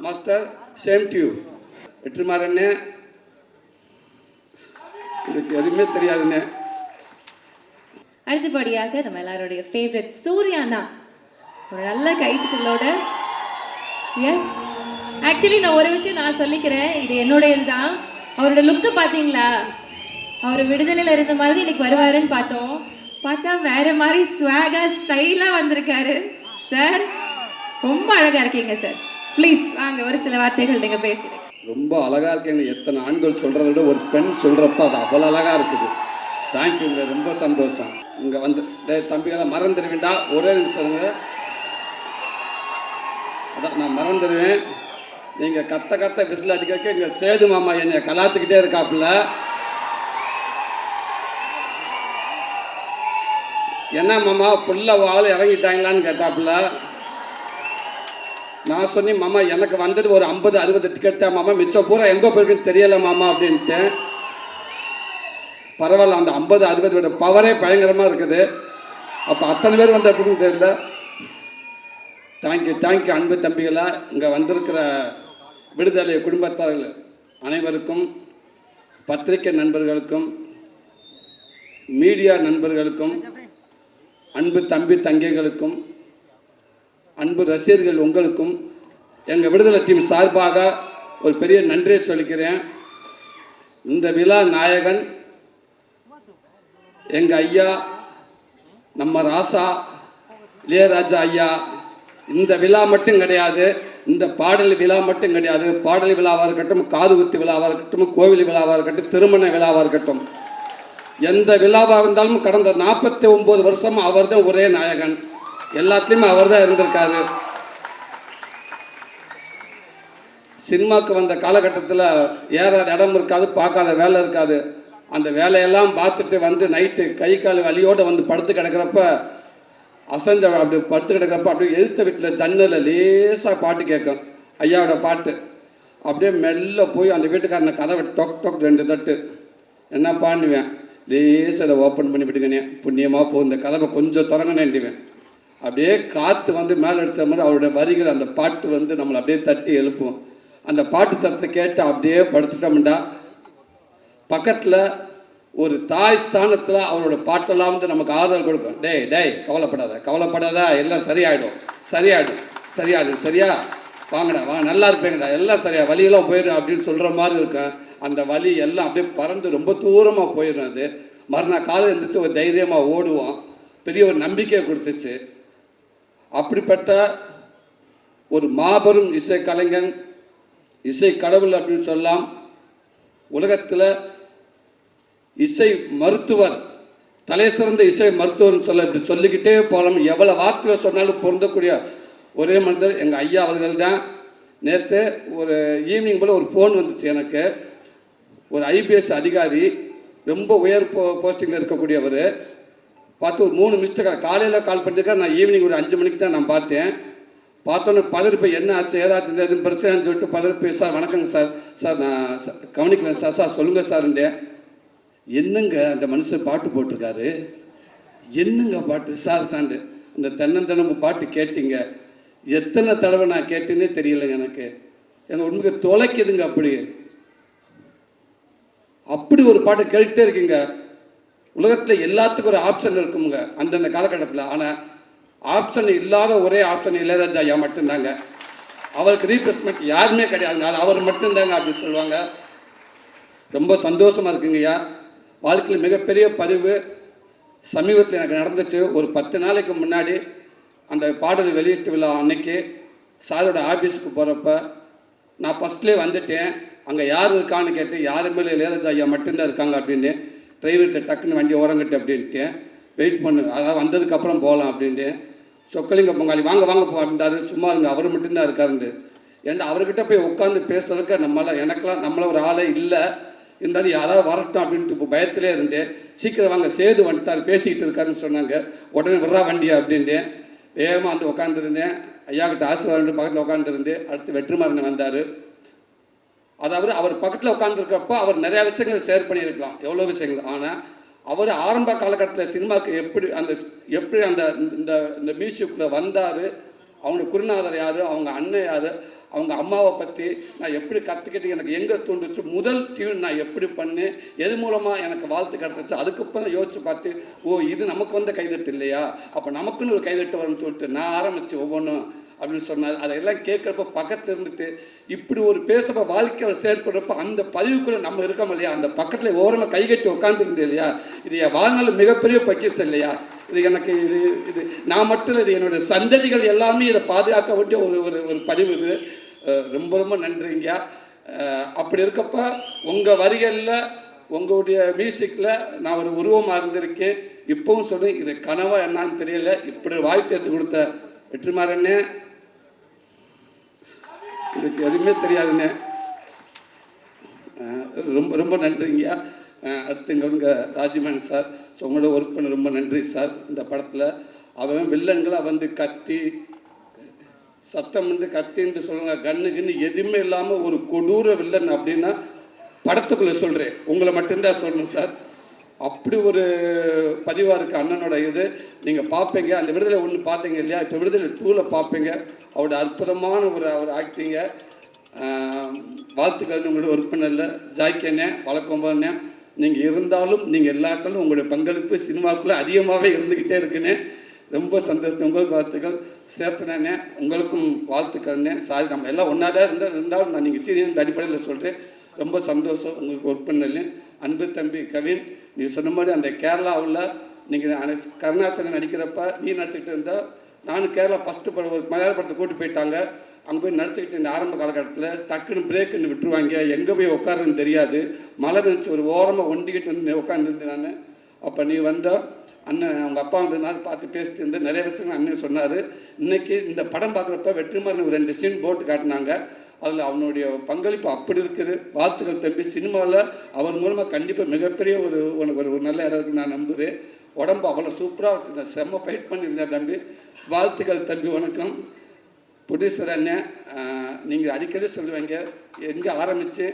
Master same to you. வெற்றிமாறண்ணே, இதுக்கு எதுவுமே தெரியாதுண்ணே. அடுத்தபடியாக நம்ம எல்லாருடைய ஃபேவரட் சூர்யாண்ணா ஒரு நல்ல கைத்தட்டலோட. எஸ், ஆக்சுவலி நான் ஒரு விஷயம் நான் சொல்லிக்கிறேன், இது என்னுடைய இதுதான். அவரோட லுக்கு பார்த்தீங்களா? அவர் விடுதலையில் இருந்த மாதிரி இன்னைக்கு வருவாருன்னு பார்த்தோம். பார்த்தா வேற மாதிரி ஸ்வாகா ஸ்டைலாக வந்திருக்காரு. சார் ரொம்ப அழகாக இருக்கீங்க சார். ப்ளீஸ் வாங்க, ஒரு சில வார்த்தைகள் நீங்கள் பேசுகிறேன். ரொம்ப அழகாக இருக்கேன்னு எத்தனை ஆண்கள் சொல்கிறத விட ஒரு பெண் சொல்கிறப்ப அது அவ்வளோ அழகாக இருக்குது. தேங்க்யூங்க, ரொம்ப சந்தோஷம். இங்கே வந்து தம்பிகளை மறந்துடுவேண்டா, ஒரே நிமிஷங்க. அதான் நான் மறந்துடுவேன். நீங்கள் கத்த விசில் அடிக்க இங்கே சேது மாமா என்னை கலாச்சிக்கிட்டே இருக்காப்புல. என்ன மாமா ஃபுல்லாக வாள் இறங்கிட்டாங்களான்னு கேட்டாப்புல. நான் சொன்னேன், மாமா எனக்கு வந்தது ஒரு 50-60 டிக்கெட் தான் மாமா, மிச்சம் பூரா எங்கே போயிருக்குன்னு தெரியலை மாமா அப்படின்ட்டேன். பரவாயில்ல, அந்த 50-60 பவரே பயங்கரமாக இருக்குது. அப்போ அத்தனை பேர் வந்து எப்படின்னு தெரியல. தேங்க்யூ அன்பு தம்பிகளா. இங்கே வந்திருக்கிற விடுதலை குடும்பத்தார்கள் அனைவருக்கும், பத்திரிகை நண்பர்களுக்கும், மீடியா நண்பர்களுக்கும், அன்பு தம்பி தங்கைகளுக்கும், அன்பு ரசிகர்கள் உங்களுக்கும் எங்கள் விடுதலை டீம் சார்பாக ஒரு பெரிய நன்றியை சொல்லிக்கிறேன். இந்த விழா நாயகன் எங்கள் ஐயா, நம்ம ராசா இளையராஜா ஐயா. இந்த விழா மட்டும் கிடையாது, இந்த பாடல் விழா மட்டும் கிடையாது. பாடல் விழாவாக இருக்கட்டும், காது குத்து விழாவாக இருக்கட்டும், கோவில் விழாவாக இருக்கட்டும், திருமண விழாவாக இருக்கட்டும், எந்த விழாவாக இருந்தாலும் கடந்த 49 வருஷம் அவர் தான் ஒரே நாயகன். எல்லாத்துலேயுமே அவர் தான் இருந்திருக்காரு. சினிமாவுக்கு வந்த காலகட்டத்தில் ஏறாத இடம் இருக்காது, பார்க்காத வேலை இருக்காது. அந்த வேலையெல்லாம் பார்த்துட்டு வந்து நைட்டு கை கால் வலியோடு வந்து படுத்து கிடக்கிறப்ப, அசஞ்ச அப்படி படுத்து கிடக்கிறப்ப அப்படியே எதிர்த்த வீட்டில் ஜன்னலில் லேசாக பாட்டு கேட்கும், ஐயாவோட பாட்டு. அப்படியே மெல்ல போய் அந்த வீட்டுக்காரனை கதவை டொக் டொக் 2 தட்டு. என்ன பண்ணுவேன், லேசாக அதை ஓப்பன் பண்ணி விட்டுக்கனே, புண்ணியமாக போகும், இந்த கதவை கொஞ்சம் திறங்கனேன்டுவேன். அப்படியே காற்று வந்து மேலே அடித்த மாதிரி அவருடைய வரிகள், அந்த பாட்டு வந்து நம்மளை அப்படியே தட்டி எழுப்புவோம். அந்த பாட்டு சத்தத்தை கேட்டு அப்படியே படுத்துட்டோம்டா, பக்கத்தில் ஒரு தாய் ஸ்தானத்தில் அவரோட பாட்டெல்லாம் வந்து நமக்கு ஆறுதல் கொடுக்கும். டேய் கவலைப்படாத, எல்லாம் சரியாயிடும் சரியா, வாங்கடா வாங்க, நல்லா இருப்பேங்கடா, எல்லாம் சரியா, வலியெல்லாம் போயிடும் அப்படின்னு சொல்கிற மாதிரி இருக்கும். அந்த வலி எல்லாம் அப்படியே பறந்து ரொம்ப தூரமாக போயிடும். அது மறுநாள் காலம் இருந்துச்சு, ஒரு தைரியமாக ஓடுவோம். பெரிய ஒரு நம்பிக்கையை கொடுத்துச்சு. அப்படிப்பட்ட ஒரு மாபெரும் இசை கலைஞன், இசை கடவுள் அப்படின்னு சொல்லலாம். உலகத்தில் இசை மருத்துவர், தலை சிறந்த இசை மருத்துவர்னு சொல்ல இப்படி சொல்லிக்கிட்டே போகலாம். எவ்வளோ வார்த்தைகள் சொன்னாலும் பொருந்தக்கூடிய ஒரே மனிதர் எங்கள் ஐயா அவர்கள் தான். நேற்று ஒரு ஈவினிங் போல் ஒரு ஃபோன் வந்துச்சு எனக்கு. ஒரு ஐபிஎஸ் அதிகாரி, ரொம்ப உயர் போஸ்டிங்கில் இருக்கக்கூடியவர். பார்த்து ஒரு 3 மிஸ்டேக் காலையில் கால் பண்ணியிருக்காரு. நான் ஈவினிங் ஒரு 5 மணிக்கு தான் நான் பார்த்தேன். பார்த்தோன்னே பதறிப்பை, என்ன ஆச்சு ஏதாச்சும் எதுவும் பிரச்சனைன்னு சொல்லிட்டு பதறிப்பை, சார் வணக்கங்க சார் நான் கவனிக்கல சார் சொல்லுங்கள் சார்ண்டேன். என்னங்க அந்த மனுஷன் பாட்டு போட்டிருக்காரு, என்னங்க பாட்டு சாண்டு, இந்த தென்னந்தனம்பு பாட்டு கேட்டீங்க, எத்தனை தடவை நான் கேட்டேன்னே தெரியலைங்க எனக்கு உண்மைக்கு தொலைக்குதுங்க. அப்படி ஒரு பாட்டு கேட்டுகிட்டே இருக்குங்க. உலகத்தில் எல்லாத்துக்கும் ஒரு ஆப்ஷன் இருக்குங்க அந்தந்த காலகட்டத்தில். ஆனால் ஆப்ஷன் இல்லாத ஒரே ஆப்ஷன் இளையராஜா ஐயா மட்டும்தாங்க. அவருக்கு ரீப்ளேஸ்மெண்ட் யாருமே கிடையாதுங்க, அது அவர் மட்டும்தாங்க அப்படின்னு சொல்லுவாங்க. ரொம்ப சந்தோஷமாக இருக்குங்கய்யா. வாழ்க்கையில் மிகப்பெரிய பதிவு சமீபத்தில் எனக்கு நடந்துச்சு. ஒரு 10 நாளைக்கு முன்னாடி அந்த பாடல் வெளியீட்டு விழா அன்னைக்கு சாரோட ஆஃபீஸுக்கு போகிறப்ப நான் ஃபஸ்ட்லேயே வந்துட்டேன். அங்கே யார் இருக்கான்னு கேட்டு, யாருமே இல்லை, இளையராஜா ஐயா மட்டும்தான் இருக்காங்க அப்படின்னு. டிரைவர்கிட்ட டக்குன்னு வண்டி ஓரங்கிட்டு அப்படின்ட்டு வெயிட் பண்ணு, அதாவது வந்ததுக்கப்புறம் போகலாம் அப்படின்ட்டு. சொக்கலிங்க பொங்காளி வாங்க போ அப்படின்றாரு. சும்மா இருங்க, அவர் மட்டும்தான் இருக்காருண்டு. ஏன்னா அவர்கிட்ட போய் உட்காந்து பேசுறதுக்கு நம்மள ஒரு ஆளே இல்லை. இருந்தாலும் யாராவது வரட்டும் அப்படின்ட்டு இப்போ பயத்திலே இருந்தேன். சீக்கிரம் வாங்க, சேது வந்துட்டார், பேசிக்கிட்டு இருக்காருன்னு சொன்னாங்க. உடனே விட்றா வண்டியா அப்படின்ட்டு வேகமாக வந்து உட்காந்துருந்தேன். ஐயா கிட்ட ஆசீர்வாதம் பக்கத்தில் உட்காந்துருந்தேன். அடுத்து வெற்றிமாறன் வந்தார். அதாவது அவர் பக்கத்தில் உட்காந்துருக்கப்போ அவர் நிறையா விஷயங்கள் ஷேர் பண்ணியிருக்கலாம், எவ்வளோ விஷயங்கள். ஆனால் அவர் ஆரம்ப காலகட்டத்தில் சினிமாவுக்கு எப்படி அந்த இந்த மியூசிக்கில் வந்தார், அவங்க குருநாதர் யார், அவங்க அண்ணன் யார், அவங்க அம்மாவை பற்றி நான் எப்படி கற்றுக்கிட்டு எனக்கு எங்கே தூண்டுச்சு, முதல் டியூன் நான் எப்படி பண்ணேன், எது மூலமாக எனக்கு வாழ்த்து கிடச்சிச்சு, அதுக்கப்புறம் யோசிச்சு பார்த்து இது நமக்கு வந்த கைதட்டு இல்லையா, அப்போ நமக்குன்னு ஒரு கைதட்டு வரும்னு சொல்லிட்டு நான் ஆரம்பித்து ஒவ்வொன்றும் அப்படின்னு சொன்னார். அதையெல்லாம் கேட்குறப்ப பக்கத்தில் இருந்துட்டு இப்படி ஒரு பேசப்போ வாழ்க்கையில் செயற்படுறப்ப அந்த பதிவுக்குள்ளே நம்ம இருக்கோம் இல்லையா, அந்த பக்கத்தில் ஓரமாக கைகட்டி உட்காந்துருந்தேன் இல்லையா, இது என் வாழ்நாள் மிகப்பெரிய பக்கிஸ் இல்லையா. இது எனக்கு இது நான் மட்டும் இல்லை, இது என்னுடைய சந்ததிகள் எல்லாமே இதை பாதுகாக்க வேண்டிய ஒரு பதிவு. இது ரொம்ப ரொம்ப நன்றிங்க. அப்படி இருக்கப்ப உங்கள் வரிகளில் உங்களுடைய மியூசிக்கில் நான் ஒரு உருவமாக இருந்திருக்கேன். இப்போவும் சொல்கிறேன், இது கனவா என்னான்னு தெரியல. இப்படி ஒரு வாய்ப்பு எடுத்து கொடுத்த வெற்றிமாறண்ணே, இதுக்கு எதுவுமே தெரியாதுண்ணே, ரொம்ப ரொம்ப நன்றிங்க. அடுத்துங்க உங்கள் ராஜ்மேன் சார், ஸோ உங்களோட ஒர்க் பண்ண ரொம்ப நன்றி சார். இந்த படத்தில் அவன் வில்லன்களாக வந்து கத்தி சத்தம் வந்து கத்தின்னு சொல்லுங்க, கன்னு எதுவுமே இல்லாமல் ஒரு கொடூர வில்லன் அப்படின்னா படத்துக்குள்ளே சொல்கிறேன், உங்களை மட்டும்தான் சொல்லணும் சார். அப்படி ஒரு பதிவாக இருக்குது அண்ணனோட இது. நீங்கள் பார்ப்பீங்க, அந்த விடுதலை 1 பார்த்தீங்க இல்லையா, இப்போ விடுதலை 2ல் பார்ப்பீங்க. அவரோட அற்புதமான ஒரு ஆக்டிங்க. வாழ்த்துக்கள் உங்களோட ஒர்க் பண்ணல ஜாய்க்கண்ணே, வழக்கம்பண்ணே. நீங்கள் இருந்தாலும் நீங்கள் எல்லாட்டாலும் உங்களுடைய பங்களிப்பு சினிமாவுக்குள்ளே அதிகமாகவே இருந்துக்கிட்டே இருக்குண்ணே. ரொம்ப சந்தோஷம். உங்களுக்கு வாழ்த்துக்கள். சேத்தனே, உங்களுக்கும் வாழ்த்துக்கள்ண்ணே. சாரி, நம்ம எல்லாம் ஒன்றா தான் இருந்தாலும் நான் நீங்கள் சீரியல் அடிப்படையில் சொல்கிறேன். ரொம்ப சந்தோஷம் உங்களுக்கு ஒர்க் பண்ணல. அன்பு தம்பி கவின், நீ சொன்ன மாதிரி அந்த கேரளாவில் நீங்கள் கருணாசனம் நடிக்கிறப்ப நீ நடிச்சுக்கிட்டு இருந்தால், நானும் கேரளா ஃபஸ்ட்டு படம் ஒரு மலையாள படத்தை கூட்டி போயிட்டாங்க. அங்கே போய் நடிச்சுக்கிட்டு இந்த ஆரம்ப காலகட்டத்தில் டக்குன்னு பிரேக்குன்னு விட்டுருவாங்க, எங்கே போய் உட்காருன்னு தெரியாது. மழை பெஞ்சு ஒரு ஓரமாக ஒண்டிக்கிட்டு வந்து உட்காந்துருந்தேன் நான். அப்போ நீ வந்தால் அண்ணன் அவங்க அப்பா வந்ததுனால பார்த்து பேசிட்டு இருந்து நிறைய விஷயங்கள் அண்ணன் சொன்னார். இன்றைக்கி இந்த படம் பார்க்குறப்ப வெற்றிமாறன் ஒரு 2 சீன் போட்டு காட்டினாங்க. அதில் அவனுடைய பங்களிப்பு அப்படி இருக்குது. வாழ்த்துக்கள் தம்பி. சினிமாவில் அவன் மூலமாக கண்டிப்பாக மிகப்பெரிய ஒரு நல்ல இடம் இருக்குன்னு நான் நம்புகிறேன். உடம்பு அவ்வளோ சூப்பராக வச்சுருந்தேன், செம்ம ஃபைட் பண்ணியிருந்தேன் தம்பி. வாழ்த்துக்கள் தம்பி. வணக்கம். ப்ரொடியூசர் அண்ணன், நீங்கள் அடிக்கடி சொல்லுவீங்க எங்கே ஆரம்பித்து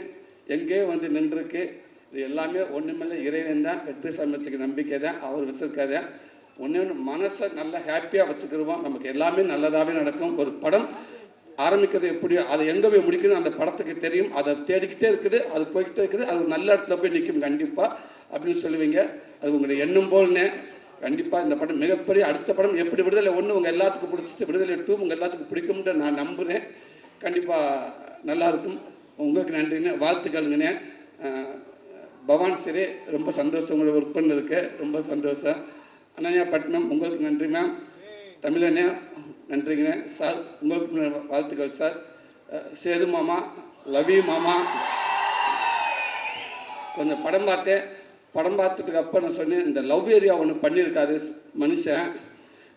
எங்கேயோ வந்து நின்றுருக்கு. இது எல்லாமே ஒன்றுமில்லை, இறைவன் தான். வெற்றி சமைச்சுக்க நம்பிக்கை தான், அவர் வச்சுருக்காரு. ஒன்று மனசை நல்லா ஹாப்பியாக வச்சுக்கிடுவோம், நமக்கு எல்லாமே நல்லதாகவே நடக்கும். ஒரு படம் ஆரம்பிக்கிறது எப்படியோ அதை எங்கே போய் முடிக்குது அந்த படத்துக்கு தெரியும். அதை தேடிக்கிட்டே இருக்குது, அது போய்கிட்டே இருக்குது, அது ஒரு நல்ல இடத்துல போய் நிற்கும் கண்டிப்பாக அப்படின்னு சொல்லுவீங்க. அது உங்களுடைய எண்ணம் போல்னே. கண்டிப்பாக இந்த படம் மிகப்பெரிய அடுத்த படம் எப்படி விடுதலை 1 உங்கள் எல்லாத்துக்கும் பிடிச்சிட்டு, விடுதலை 2 உங்கள் எல்லாத்துக்கும் பிடிக்கும்னு நான் நம்புகிறேன். கண்டிப்பாக நல்லாயிருக்கும். உங்களுக்கு நன்றிண்ணே, வாழ்த்துக்கள்ங்கண்ணே. பவான் சரி, ரொம்ப சந்தோஷம் உங்களை ஒர்க் பண்ணிருக்கு, ரொம்ப சந்தோஷம். அண்ணா பட்னம், உங்களுக்கு நன்றி மேம். தமிழண்ணே நன்றிங்கண்ணே. சார் உங்களுக்கு வாழ்த்துக்கள் சார். சேது மாமா, லவி மாமா, கொஞ்சம் படம் பார்த்தேன். படம் பார்த்துட்டுக்கு அப்போ நான் சொன்னேன், இந்த லவ் ஏரியா ஒன்று பண்ணியிருக்காரு மனுஷன்,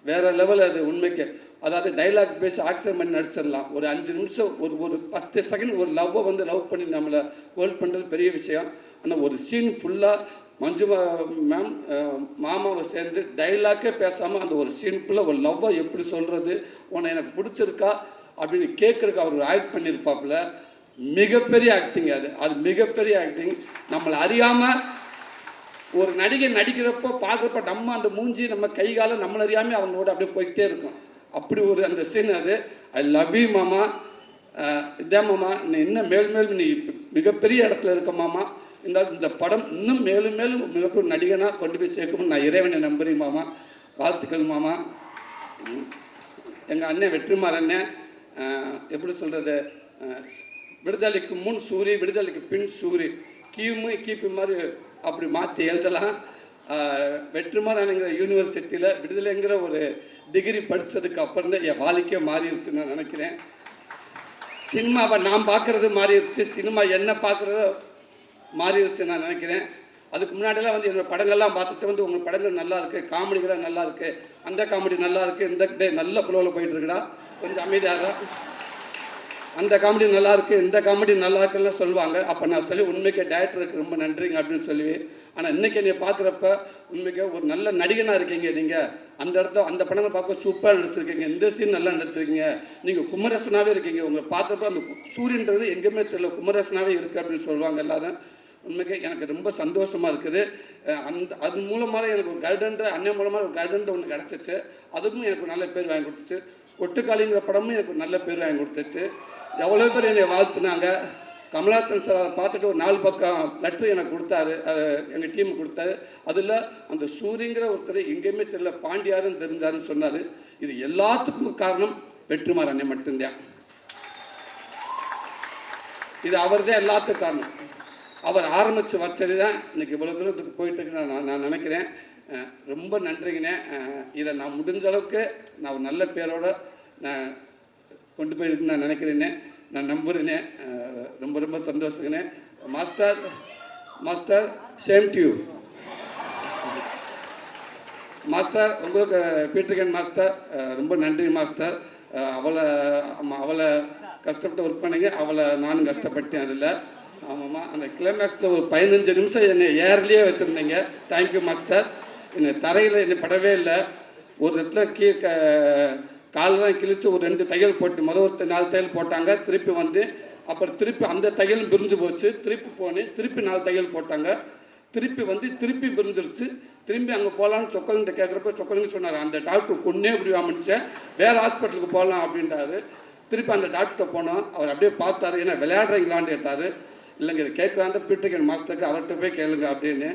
வேறு லெவல். அது உண்மைக்கு அதாவது டைலாக் பேசி ஆக்சிடென்ட் பண்ணி நடிச்சிடலாம். ஒரு 5 நிமிஷம் ஒரு 10 செகண்ட் ஒரு லவ்வை வந்து லவ் பண்ணி நம்மளை ஹோல்ட் பண்ணுறது பெரிய விஷயம். ஆனால் ஒரு சீன் ஃபுல்லாக மஞ்சு மேம் மாமாவை சேர்ந்து டைலாக்கே பேசாமல் அந்த ஒரு சீனுக்குள்ளே ஒரு லவ்வை எப்படி சொல்கிறது, உன்னை எனக்கு பிடிச்சிருக்கா அப்படின்னு கேட்குறதுக்கு அவர் ஆக்ட் பண்ணியிருப்பாப்புல. மிகப்பெரிய ஆக்டிங். அது மிகப்பெரிய ஆக்டிங். நம்மளை அறியாமல் ஒரு நடிகை நடிக்கிறப்போ பார்க்குறப்ப நம்ம அந்த மூஞ்சி நம்ம கை காலம் நம்மளை அறியாமல் அவங்களோட அப்படியே போய்கிட்டே இருக்கும். அப்படி ஒரு அந்த சீன் அது. ஐ லவ் யூ மாமா. இதே மாமா, நீ இன்னும் மேலும் நீ மிகப்பெரிய இடத்துல இருக்க மாமா. இந்த படம் இன்னும் மேலும் மிகப்பெரிய நடிகனாக கொண்டு போய் சேர்க்கணும்னு நான் இறைவனை நம்புறேன் மாமா. வாழ்த்துக்கள் மாமா. எங்கள் அண்ணன் வெற்றிமாறன் எப்படி சொல்கிறது, விடுதலைக்கு முன் சூரி, விடுதலைக்கு பின் சூரி, கீப்பு மாதிரி அப்படி மாற்றி எழுதலாம். வெற்றிமாறன்ங்கிற யூனிவர்சிட்டியில் விடுதலைங்கிற ஒரு டிகிரி படித்ததுக்கு அப்புறம் தான் என் வாழ்க்கையே மாறிடுச்சு நான் நினைக்கிறேன். சினிமாவை நான் பார்க்குறது மாறிடுச்சு, சினிமா என்ன பார்க்குறதோ மாறிடுச்சு நான் நினைக்கிறேன். அதுக்கு முன்னாடியெல்லாம் வந்து என்னோடய படங்கள்லாம் பார்த்துட்டு வந்து உங்கள் படங்கள் நல்லா இருக்குது, காமெடிகளாக நல்லா இருக்குது, அந்த காமெடி நல்லா இருக்குது, இந்த டே நல்ல ஃப்ளோவில் போயிட்டுருக்குடா, கொஞ்சம் அமைதியாக அந்த காமெடி நல்லா இருக்குது, இந்த காமெடி நல்லா இருக்குன்னு சொல்லுவாங்க. அப்போ நான் சொல்லி உண்மைக்கே டேரக்டருக்கு ரொம்ப நன்றிங்க அப்படின்னு சொல்லுவேன். ஆனால் இன்றைக்கி என்னை பார்க்குறப்ப உண்மைக்கே ஒரு நல்ல நடிகனாக இருக்கீங்க நீங்கள். அந்த இடத்த அந்த படங்களை பார்க்க சூப்பராக நடிச்சிருக்கீங்க, இந்த சீன் நல்லா நடிச்சிருக்கீங்க, நீங்கள் குமரசனாகவே இருக்கீங்க. உங்களை பார்க்குறப்ப அந்த சூரியன்றது எங்கேயுமே தெரியல, குமரசனாகவே இருக்குது அப்படின்னு சொல்லுவாங்க எல்லாரும். உண்மைக்கே எனக்கு ரொம்ப சந்தோஷமாக இருக்குது. அது மூலமாக எனக்கு ஒரு கைடன்ற அண்ணன் மூலமாக ஒரு கைடன்ற ஒன்று கிடச்சிச்சு. அதுக்கும் எனக்கு நல்ல பேர் வாங்கி கொடுத்துச்சு. கொட்டுக்காளிங்கிற படமும் எனக்கு நல்ல பேர் வாங்கி கொடுத்துச்சு. எவ்வளோ பேர் என்னை வாழ்த்துனாங்க. கமலாசன் சார் அதை பார்த்துட்டு ஒரு 4 பக்கம் லெட்ரு எனக்கு கொடுத்தாரு, எங்கள் டீம் கொடுத்தாரு. அதில் அந்த சூரியங்கிற ஒருத்தர் எங்கேயுமே தெரியல, பாண்டியாருன்னு தெரிஞ்சாருன்னு சொன்னார். இது எல்லாத்துக்கும் காரணம் வெற்றிமாறன் அண்ணன் மட்டும்தான். இது அவர் தான் எல்லாத்துக்கும் காரணம். அவர் ஆரம்பித்து வச்சது தான் இன்னைக்கு இவ்வளோ தூரத்துக்கு போயிட்டு நான் நினைக்கிறேன். ரொம்ப நன்றிங்கண்ணே. இதை நான் முடிஞ்ச அளவுக்கு நான் ஒரு நல்ல பேரோடு நான் கொண்டு போயிருக்குன்னு நான் நினைக்கிறேன்னே, நான் நம்புகிறேனே. ரொம்ப ரொம்ப சந்தோஷங்கண்ணே. Master same to you master. உங்களுக்கு பீட்டர்கன் மாஸ்டர் ரொம்ப நன்றி மாஸ்டர். அவளை கஷ்டப்பட்டு ஒர்க் பண்ணிங்க, அவளை நானும் கஷ்டப்பட்டேன் அதில். ஆமாம்மா, அந்த கிளைமேக்ஸில் ஒரு 15 நிமிஷம் என்னை ஏர்லேயே வச்சுருந்தீங்க. Thank you master. என்னை தரையில் என்னை படவே இல்லை. ஒரு இடத்துல காலெலாம் கிழிச்சு ஒரு 2 தையல் போட்டு ஒரு 4 தையல் போட்டாங்க. திருப்பி வந்து அப்புறம் திருப்பி அந்த தையலும் பிரிஞ்சு போச்சு. திருப்பி போனேன், திருப்பி 4 தையல் போட்டாங்க. திருப்பி வந்து திருப்பி பிரிஞ்சிருச்சு. திரும்பி அங்கே போகலான்னு சொக்கலிங்கிட்ட கேட்குறப்ப சொக்கலிங்க சொன்னார், அந்த டாக்டர் கொன்னே இப்படி வாமிச்சேன், வேறு ஹாஸ்பிட்டலுக்கு போகலாம் அப்படின்றாரு. திருப்பி அந்த டாக்டர்கிட்ட போனோம். அவர் அப்படியே பார்த்தாரு, ஏன்னா விளையாடுறீங்களான்னு கேட்டார். இல்லைங்க இது கேட்கலான்ட்டு பீட்டர்கன் மாஸ்டருக்கு அவர்கிட்ட போய் கேளுங்க அப்படின்னு.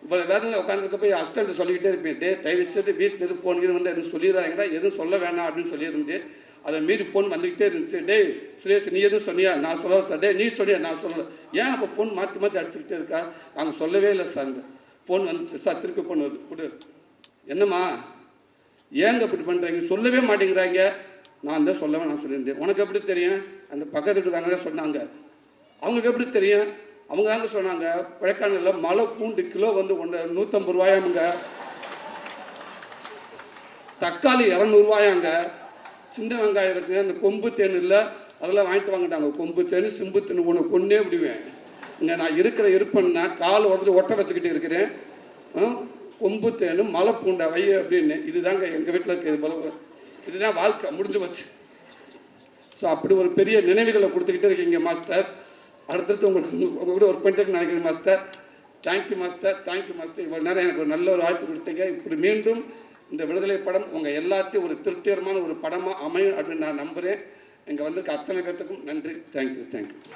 இப்போ வேலையில் உட்காந்துருக்க போய் அசிஸ்டன்ட் சொல்லிக்கிட்டே இருப்பேன், தயவு செய்து வீட்டில் எது ஃபோன் வந்து எதுவும் சொல்லிடுறாங்கன்னா எதுவும் சொல்ல வேணாம் அப்படின்னு சொல்லியிருந்து அதை மீறி ஃபோன் வந்துக்கிட்டே இருந்துச்சு. டேய் சுரேஷ், நீ எதுவும் சொன்னியா? நான் சொல்லலை சார். டே நீ சொன்னியா? நான் சொல்லலை. ஏன் அப்போ ஃபோன் மாற்றி மாற்றி அடிச்சுக்கிட்டே இருக்கா? நாங்கள் சொல்லவே இல்லை சார். ஃபோன் வந்துச்சு சார், திருப்பி ஃபோன் வருது, கொடு. என்னம்மா ஏங்க இப்படி பண்ணுறாங்க? சொல்லவே மாட்டேங்கிறாங்க. நான் தான் சொல்லவே நான் சொல்லியிருந்தேன். உனக்கு எப்படி தெரியும்? அந்த பக்கத்து வீட்டுக்காரங்க தான் சொன்னாங்க. அவங்களுக்கு எப்படி தெரியும்? அவங்க தாங்க சொன்னாங்க. கொடைக்கானலில் மலை பூண்டு கிலோ வந்து 150 ரூபாயாமுங்க. தக்காளி 200 ரூபாயாங்க. சின்ன வெங்காயம் இருக்குங்க, அந்த கொம்பு தேன் இல்லை, அதெல்லாம் வாங்கிட்டு வாங்கிட்டாங்க. கொம்பு தேன் சிம்பு தேன் உனக்கு கொண்டே விடுவேன். இங்கே நான் இருக்கிற இருப்பேன்னா கால் உடஞ்சி ஒட்ட வச்சுக்கிட்டு இருக்கிறேன். கொம்பு தேனும் மலை பூண்டை வை அப்படின்னு. இதுதாங்க எங்கள் வீட்டில் இருக்கிறது. இதுதான் வாழ்க்கை முடிஞ்சு போச்சு. ஸோ அப்படி ஒரு பெரிய நினைவுகளை கொடுத்துக்கிட்டே இருக்கீங்க மாஸ்டர். அடுத்தடுத்து உங்கள் கூட ஒர்க் பண்ணிட்டு நினைக்கிறேன் master. Thank you master, thank you master. இவ்வளோ நேரம் எனக்கு ஒரு நல்ல ஒரு வாய்ப்பு கொடுத்தீங்க. இப்படி மீண்டும் இந்த விடுதலை படம் உங்கள் எல்லாத்தையும் ஒரு திருப்திகரமான ஒரு படமாக அமையும் அப்படின்னு நான் நம்புகிறேன். இங்கே வந்திருக்க அத்தனை பேர்த்துக்கும் நன்றி. தேங்க்யூ.